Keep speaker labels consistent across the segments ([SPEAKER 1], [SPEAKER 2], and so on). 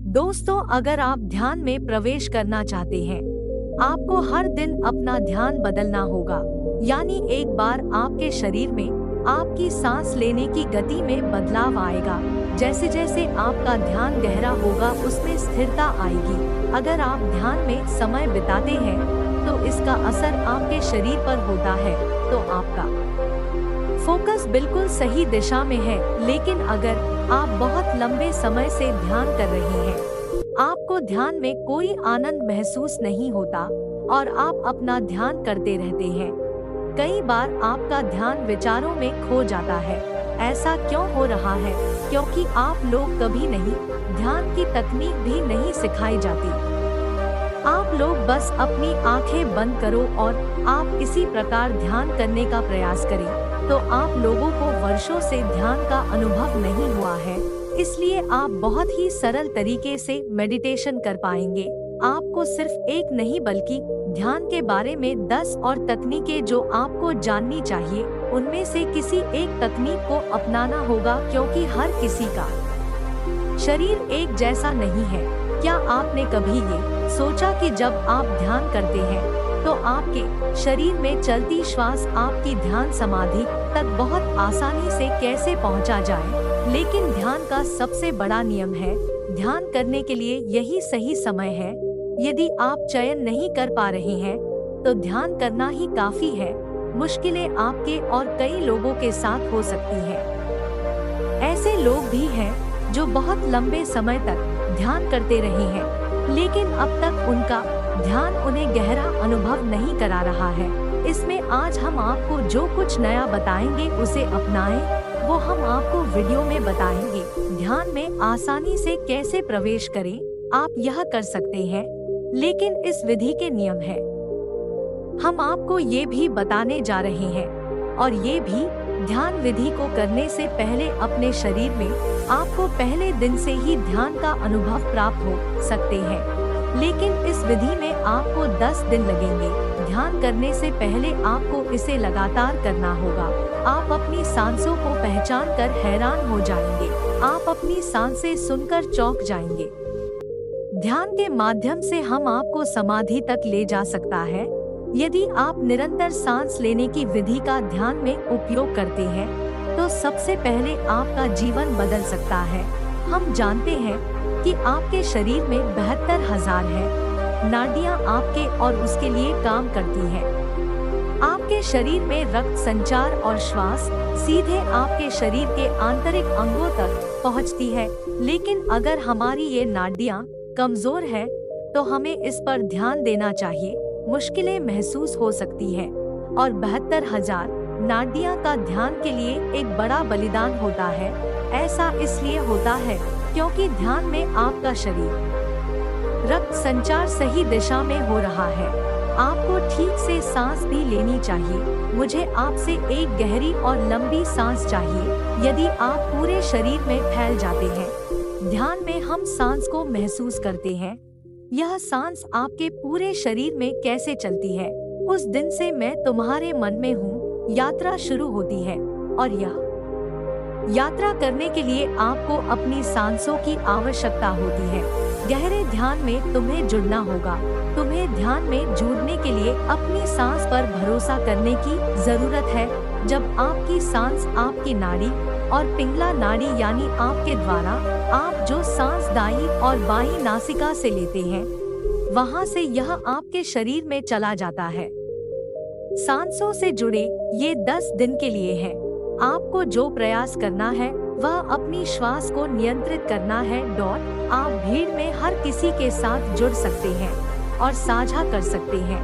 [SPEAKER 1] दोस्तों, अगर आप ध्यान में प्रवेश करना चाहते हैं, आपको हर दिन अपना ध्यान बदलना होगा। यानी एक बार आपके शरीर में आपकी सांस लेने की गति में बदलाव आएगा। जैसे जैसे आपका ध्यान गहरा होगा, उसमें स्थिरता आएगी। अगर आप ध्यान में समय बिताते हैं तो इसका असर आपके शरीर पर होता है, तो आपका फोकस बिल्कुल सही दिशा में है। लेकिन अगर आप बहुत लंबे समय से ध्यान कर रहे हैं, आपको ध्यान में कोई आनंद महसूस नहीं होता और आप अपना ध्यान करते रहते हैं, कई बार आपका ध्यान विचारों में खो जाता है। ऐसा क्यों हो रहा है? क्योंकि आप लोग कभी नहीं ध्यान की तकनीक भी नहीं सिखाई जाती। आप लोग बस अपनी आंखें बंद करो और आप इसी प्रकार ध्यान करने का प्रयास करें, तो आप लोगों को वर्षों से ध्यान का अनुभव नहीं हुआ है। इसलिए आप बहुत ही सरल तरीके से मेडिटेशन कर पाएंगे। आपको सिर्फ एक नहीं बल्कि ध्यान के बारे में 10 और तकनीकें जो आपको जाननी चाहिए, उनमें से किसी एक तकनीक को अपनाना होगा, क्योंकि हर किसी का शरीर एक जैसा नहीं है। क्या आपने कभी ये सोचा कि जब आप ध्यान करते हैं तो आपके शरीर में चलती श्वास आपकी ध्यान समाधि तक बहुत आसानी से कैसे पहुंचा जाए? लेकिन ध्यान का सबसे बड़ा नियम है, ध्यान करने के लिए यही सही समय है। यदि आप चयन नहीं कर पा रहे हैं तो ध्यान करना ही काफी है। मुश्किलें आपके और कई लोगों के साथ हो सकती हैं। ऐसे लोग भी हैं जो बहुत लंबे समय तक ध्यान करते रहे हैं, लेकिन अब तक उनका ध्यान उन्हें गहरा अनुभव नहीं करा रहा है। इसमें आज हम आपको जो कुछ नया बताएंगे उसे अपनाएं, वो हम आपको वीडियो में बताएंगे। ध्यान में आसानी से कैसे प्रवेश करें, आप यह कर सकते हैं, लेकिन इस विधि के नियम हैं। हम आपको ये भी बताने जा रहे हैं, और ये भी ध्यान विधि को करने से पहले अपने शरीर में आपको पहले दिन से ही ध्यान का अनुभव प्राप्त हो सकते हैं। लेकिन इस विधि में आपको 10 दिन लगेंगे। ध्यान करने से पहले आपको इसे लगातार करना होगा। आप अपनी सांसों को पहचान कर हैरान हो जाएंगे। आप अपनी सांसें सुनकर चौंक जाएंगे। ध्यान के माध्यम से हम आपको समाधि तक ले जा सकता है। यदि आप निरंतर सांस लेने की विधि का ध्यान में उपयोग करते हैं तो सबसे पहले आपका जीवन बदल सकता है। हम जानते हैं कि आपके शरीर में 72,000 है नाड़ियां आपके और उसके लिए काम करती हैं। आपके शरीर में रक्त संचार और श्वास सीधे आपके शरीर के आंतरिक अंगों तक पहुंचती है। लेकिन अगर हमारी ये नाड़ियां कमजोर है तो हमें इस पर ध्यान देना चाहिए। मुश्किलें महसूस हो सकती है और 72,000 नाड़ियां का ध्यान के लिए एक बड़ा बलिदान होता है। ऐसा इसलिए होता है क्योंकि ध्यान में आपका शरीर रक्त संचार सही दिशा में हो रहा है। आपको ठीक से सांस भी लेनी चाहिए। मुझे आपसे एक गहरी और लंबी सांस चाहिए। यदि आप पूरे शरीर में फैल जाते हैं, ध्यान में हम सांस को महसूस करते हैं। यह सांस आपके पूरे शरीर में कैसे चलती है, उस दिन से मैं तुम्हारे मन में हूँ यात्रा शुरू होती है। और यह यात्रा करने के लिए आपको अपनी सांसों की आवश्यकता होती है। गहरे ध्यान में तुम्हें जुड़ना होगा। तुम्हें ध्यान में जुड़ने के लिए अपनी सांस पर भरोसा करने की जरूरत है। जब आपकी सांस आपकी नाड़ी और पिंगला नाड़ी यानी आपके द्वारा आप जो सांस दाईं और बाईं नासिका से लेते हैं, वहां से यह आपके शरीर में चला जाता है। सांसों से जुड़े ये 10 दिन के लिए है। आपको जो प्रयास करना है वह अपनी श्वास को नियंत्रित करना है। आप भीड़ में हर किसी के साथ जुड़ सकते हैं और साझा कर सकते हैं।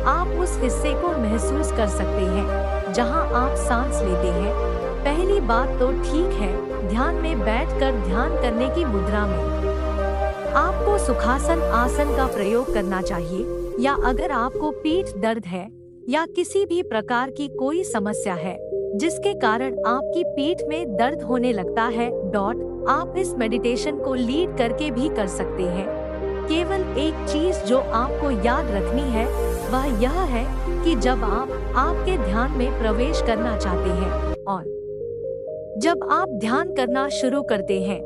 [SPEAKER 1] आप उस हिस्से को महसूस कर सकते हैं जहां आप सांस लेते हैं। पहली बात तो ठीक है, ध्यान में बैठकर ध्यान करने की मुद्रा में आपको सुखासन आसन का प्रयोग करना चाहिए, या अगर आपको पीठ दर्द है या किसी भी प्रकार की कोई समस्या है जिसके कारण आपकी पीठ में दर्द होने लगता है, आप इस मेडिटेशन को लीड करके भी कर सकते हैं। केवल एक चीज जो आपको याद रखनी है वह यह है कि जब आप आपके ध्यान में प्रवेश करना चाहते हैं और जब आप ध्यान करना शुरू करते हैं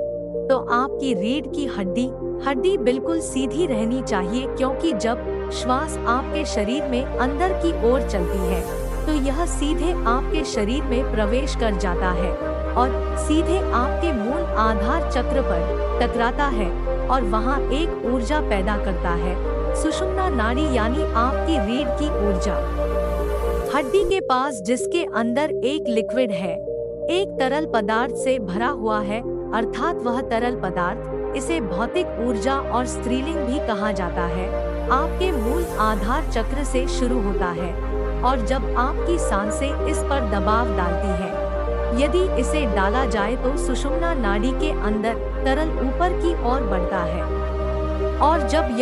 [SPEAKER 1] तो आपकी रीढ़ की हड्डी हड्डी बिल्कुल सीधी रहनी चाहिए, क्योंकि जब श्वास आपके शरीर में अंदर की ओर चलती है तो यह सीधे आपके शरीर में प्रवेश कर जाता है और सीधे आपके मूल आधार चक्र पर टकराता है और वहां एक ऊर्जा पैदा करता है, सुषुम्ना नाड़ी यानी आपकी रीढ़ की ऊर्जा। हड्डी के पास जिसके अंदर एक लिक्विड है, एक तरल पदार्थ से भरा हुआ है, अर्थात वह तरल पदार्थ, इसे भौतिक ऊर्जा और स्त्रीलिंग भी कहा जाता है, आपके मूल आधार चक्र से शुरू होता है और जब आपकी सांसें इस पर दबाव डालती हैं, यदि इसे डाला जाए तो सुषुम्ना नाड़ी के अंदर तरल ऊपर की ओर बढ़ता है और जब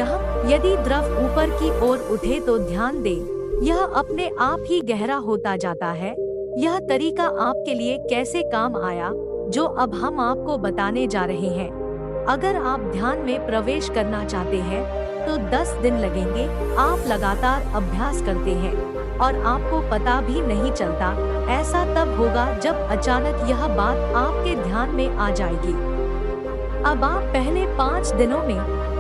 [SPEAKER 1] यदि द्रव ऊपर की ओर उठे तो ध्यान दें, यह अपने आप ही गहरा होता जाता है। यह तरीका आपके लिए कैसे काम आया, जो अब हम आपको बताने जा रहे हैं। अगर आप ध्यान में प्रवेश करना चाहते हैं तो 10 दिन लगेंगे। आप लगातार अभ्यास करते हैं और आपको पता भी नहीं चलता। ऐसा तब होगा जब अचानक यह बात आपके ध्यान में आ जाएगी। अब आप पहले 5 दिनों में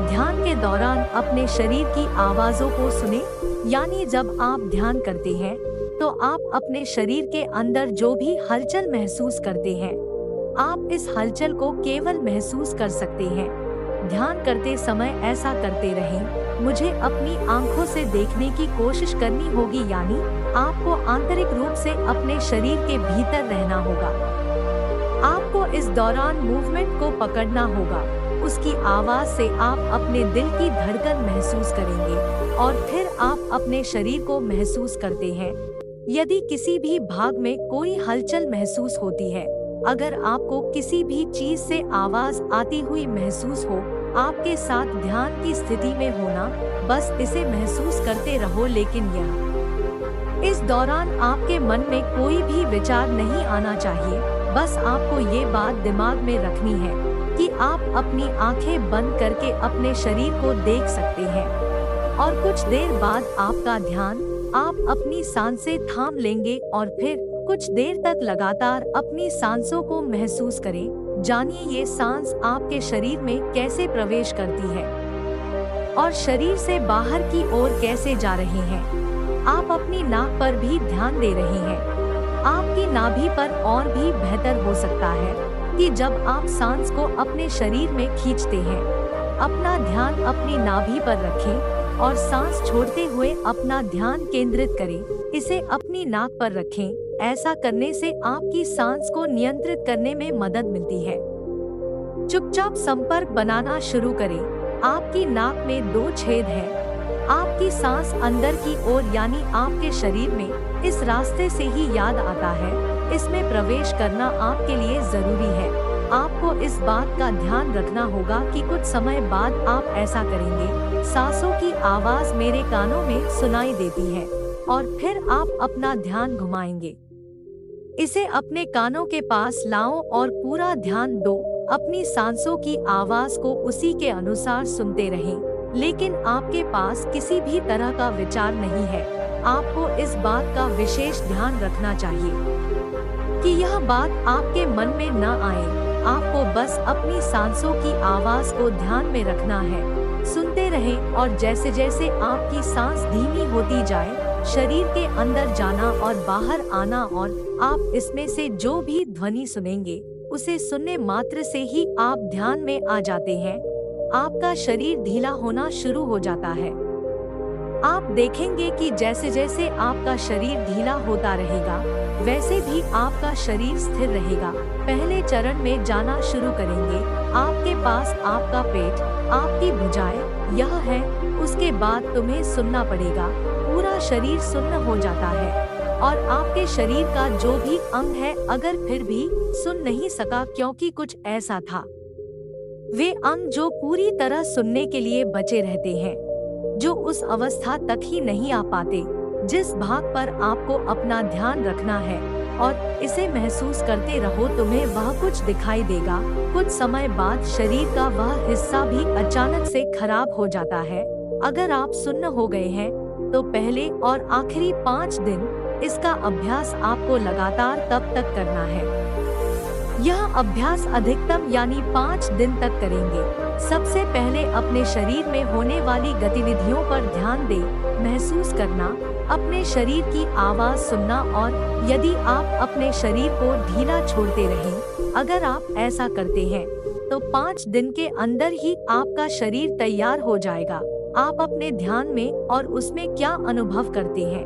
[SPEAKER 1] ध्यान के दौरान अपने शरीर की आवाजों को सुने, यानी जब आप ध्यान करते हैं तो आप अपने शरीर के अंदर जो भी हलचल महसूस करते हैं, आप इस हलचल को केवल महसूस कर सकते हैं। ध्यान करते समय ऐसा करते रहें। मुझे अपनी आंखों से देखने की कोशिश करनी होगी, यानी आपको आंतरिक रूप से अपने शरीर के भीतर रहना होगा। आपको इस दौरान मूवमेंट को पकड़ना होगा। उसकी आवाज से आप अपने दिल की धड़कन महसूस करेंगे और फिर आप अपने शरीर को महसूस करते हैं। यदि किसी भी भाग में कोई हलचल महसूस होती है, अगर आपको किसी भी चीज से आवाज आती हुई महसूस हो, आपके साथ ध्यान की स्थिति में होना, बस इसे महसूस करते रहो। लेकिन इस दौरान आपके मन में कोई भी विचार नहीं आना चाहिए। बस आपको ये बात दिमाग में रखनी है कि आप अपनी आंखें बंद करके अपने शरीर को देख सकते हैं और कुछ देर बाद आपका ध्यान, आप अपनी सांसें थाम लेंगे और फिर कुछ देर तक लगातार अपनी सांसों को महसूस करें। जानिए ये सांस आपके शरीर में कैसे प्रवेश करती है और शरीर से बाहर की ओर कैसे जा रही हैं। आप अपनी नाक पर भी ध्यान दे रहे हैं। आपकी नाभि पर और भी बेहतर हो सकता है कि जब आप सांस को अपने शरीर में खींचते हैं, अपना ध्यान अपनी नाभि पर रखें और सांस छोड़ते हुए अपना ध्यान केंद्रित करें। इसे अपनी नाक पर रखें। ऐसा करने से आपकी सांस को नियंत्रित करने में मदद मिलती है। चुपचाप संपर्क बनाना शुरू करें। आपकी नाक में 2 छेद हैं। आपकी सांस अंदर की ओर यानी आपके शरीर में इस रास्ते से ही याद आता है। इसमें प्रवेश करना आपके लिए जरूरी है। आपको इस बात का ध्यान रखना होगा कि कुछ समय बाद आप ऐसा करेंगे। सांसों की आवाज मेरे कानों में सुनाई देती है और फिर आप अपना ध्यान घुमाएंगे। इसे अपने कानों के पास लाओ और पूरा ध्यान दो। अपनी सांसों की आवाज को उसी के अनुसार सुनते रहें, लेकिन आपके पास किसी भी तरह का विचार नहीं है। आपको इस बात का विशेष ध्यान रखना चाहिए कि यह बात आपके मन में न आए। आपको बस अपनी सांसों की आवाज को ध्यान में रखना है। सुनते रहें और जैसे जैसे आपकी सांस धीमी होती जाए, शरीर के अंदर जाना और बाहर आना, और आप इसमें से जो भी ध्वनि सुनेंगे उसे सुनने मात्र से ही आप ध्यान में आ जाते हैं। आपका शरीर ढीला होना शुरू हो जाता है। आप देखेंगे कि जैसे जैसे आपका शरीर ढीला होता रहेगा, वैसे भी आपका शरीर स्थिर रहेगा। पहले चरण में जाना शुरू करेंगे। आपके पास आपका पेट, आपकी भुजाएं यह है। उसके बाद तुम्हें सुनना पड़ेगा। पूरा शरीर सुन्न हो जाता है और आपके शरीर का जो भी अंग है अगर फिर भी सुन नहीं सका क्योंकि कुछ ऐसा था, वे अंग जो पूरी तरह सुनने के लिए बचे रहते हैं, जो उस अवस्था तक ही नहीं आ पाते जिस भाग पर आपको अपना ध्यान रखना है, और इसे महसूस करते रहो। तुम्हें वह कुछ दिखाई देगा। कुछ समय बाद शरीर का वह हिस्सा भी अचानक से खराब हो जाता है। अगर आप सुन्न हो गए हैं तो पहले और आखिरी 5 दिन इसका अभ्यास आपको लगातार तब तक करना है। यह अभ्यास अधिकतम यानी 5 दिन तक करेंगे। सबसे पहले अपने शरीर में होने वाली गतिविधियों पर ध्यान दें, महसूस करना, अपने शरीर की आवाज सुनना और यदि आप अपने शरीर को ढीला छोड़ते रहें, अगर आप ऐसा करते हैं तो 5 दिन के अंदर ही आपका शरीर तैयार हो जाएगा। आप अपने ध्यान में और उसमें क्या अनुभव करते हैं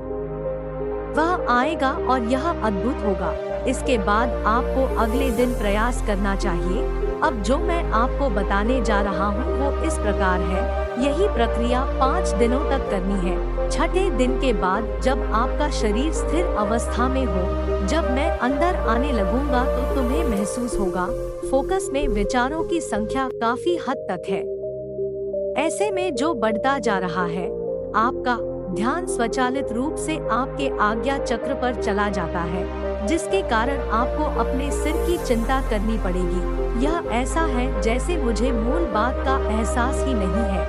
[SPEAKER 1] वह आएगा और यह अद्भुत होगा। इसके बाद आपको अगले दिन प्रयास करना चाहिए। अब जो मैं आपको बताने जा रहा हूँ वो इस प्रकार है। यही प्रक्रिया 5 दिनों तक करनी है। छठे दिन के बाद जब आपका शरीर स्थिर अवस्था में हो, जब मैं अंदर आने लगूंगा तो तुम्हें महसूस होगा फोकस में विचारों की संख्या काफी हद तक है। ऐसे में जो बढ़ता जा रहा है, आपका ध्यान स्वचालित रूप से आपके आज्ञा चक्र पर चला जाता है, जिसके कारण आपको अपने सिर की चिंता करनी पड़ेगी। यह ऐसा है जैसे मुझे मूल बात का एहसास ही नहीं है।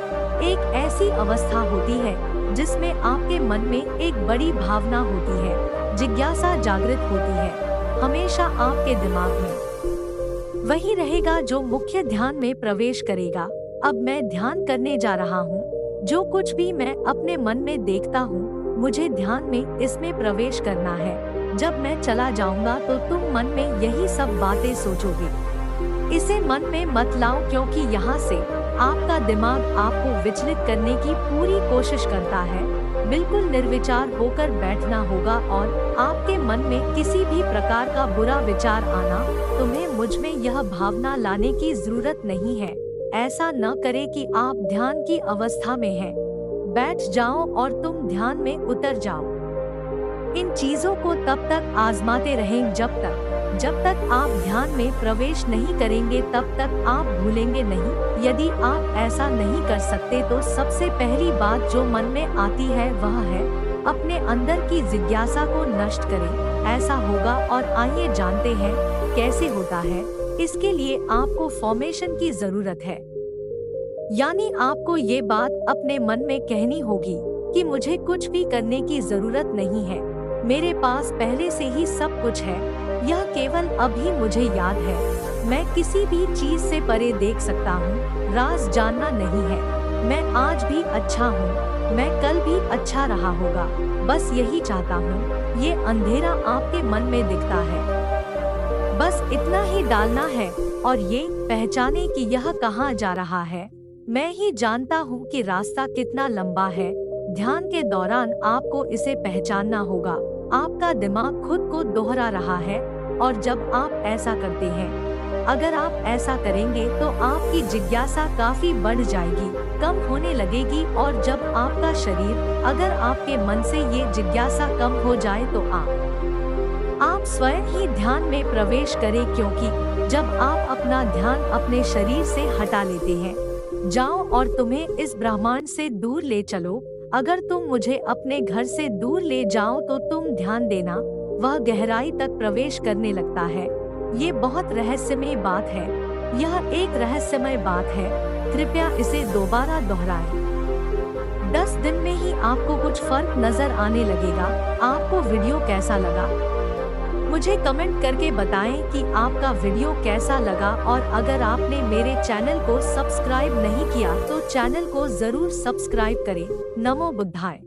[SPEAKER 1] एक ऐसी अवस्था होती है जिसमें आपके मन में एक बड़ी भावना होती है, जिज्ञासा जागृत होती है। हमेशा आपके दिमाग में वही रहेगा जो मुख्य ध्यान में प्रवेश करेगा। अब मैं ध्यान करने जा रहा हूँ। जो कुछ भी मैं अपने मन में देखता हूँ, मुझे ध्यान में इसमें प्रवेश करना है। जब मैं चला जाऊंगा तो तुम मन में यही सब बातें सोचोगे। इसे मन में मत लाओ, क्योंकि यहाँ से आपका दिमाग आपको विचलित करने की पूरी कोशिश करता है। बिल्कुल निर्विचार होकर बैठना होगा और आपके मन में किसी भी प्रकार का बुरा विचार आना, तुम्हें मुझ में यह भावना लाने की जरूरत नहीं है। ऐसा न करे कि आप ध्यान की अवस्था में हैं। बैठ जाओ और तुम ध्यान में उतर जाओ। इन चीजों को तब तक आजमाते रहें जब तक आप ध्यान में प्रवेश नहीं करेंगे, तब तक आप भूलेंगे नहीं। यदि आप ऐसा नहीं कर सकते तो सबसे पहली बात जो मन में आती है वह है अपने अंदर की जिज्ञासा को नष्ट करें। ऐसा होगा और आइए जानते हैं कैसे होता है। इसके लिए आपको फॉर्मेशन की जरूरत है, यानी आपको ये बात अपने मन में कहनी होगी कि मुझे कुछ भी करने की जरूरत नहीं है, मेरे पास पहले से ही सब कुछ है, यह केवल अभी मुझे याद है। मैं किसी भी चीज से परे देख सकता हूँ, राज जानना नहीं है। मैं आज भी अच्छा हूँ, मैं कल भी अच्छा रहा होगा, बस यही चाहता हूँ। ये अंधेरा आपके मन में दिखता है, बस इतना ही डालना है और ये पहचाने कि यह कहाँ जा रहा है। मैं ही जानता हूँ कि रास्ता कितना लंबा है। ध्यान के दौरान आपको इसे पहचानना होगा। आपका दिमाग खुद को दोहरा रहा है और जब आप ऐसा करते हैं, अगर आप ऐसा करेंगे तो आपकी जिज्ञासा काफी बढ़ जाएगी, कम होने लगेगी। और जब आपका शरीर, अगर आपके मन से ये जिज्ञासा कम हो जाए तो आप स्वयं ही ध्यान में प्रवेश करें, क्योंकि जब आप अपना ध्यान अपने शरीर से हटा लेते हैं, जाओ और तुम्हें इस ब्रह्मांड से दूर ले चलो। अगर तुम मुझे अपने घर से दूर ले जाओ तो तुम ध्यान देना, वह गहराई तक प्रवेश करने लगता है। ये बहुत रहस्यमय बात है, यह एक रहस्यमय बात है। कृपया इसे दोबारा दोहराएं। 10 दिन में ही आपको कुछ फर्क नजर आने लगेगा। आपको वीडियो कैसा लगा मुझे कमेंट करके बताएं कि आपका वीडियो कैसा लगा, और अगर आपने मेरे चैनल को सब्सक्राइब नहीं किया तो चैनल को जरूर सब्सक्राइब करें। नमो बुद्धाय।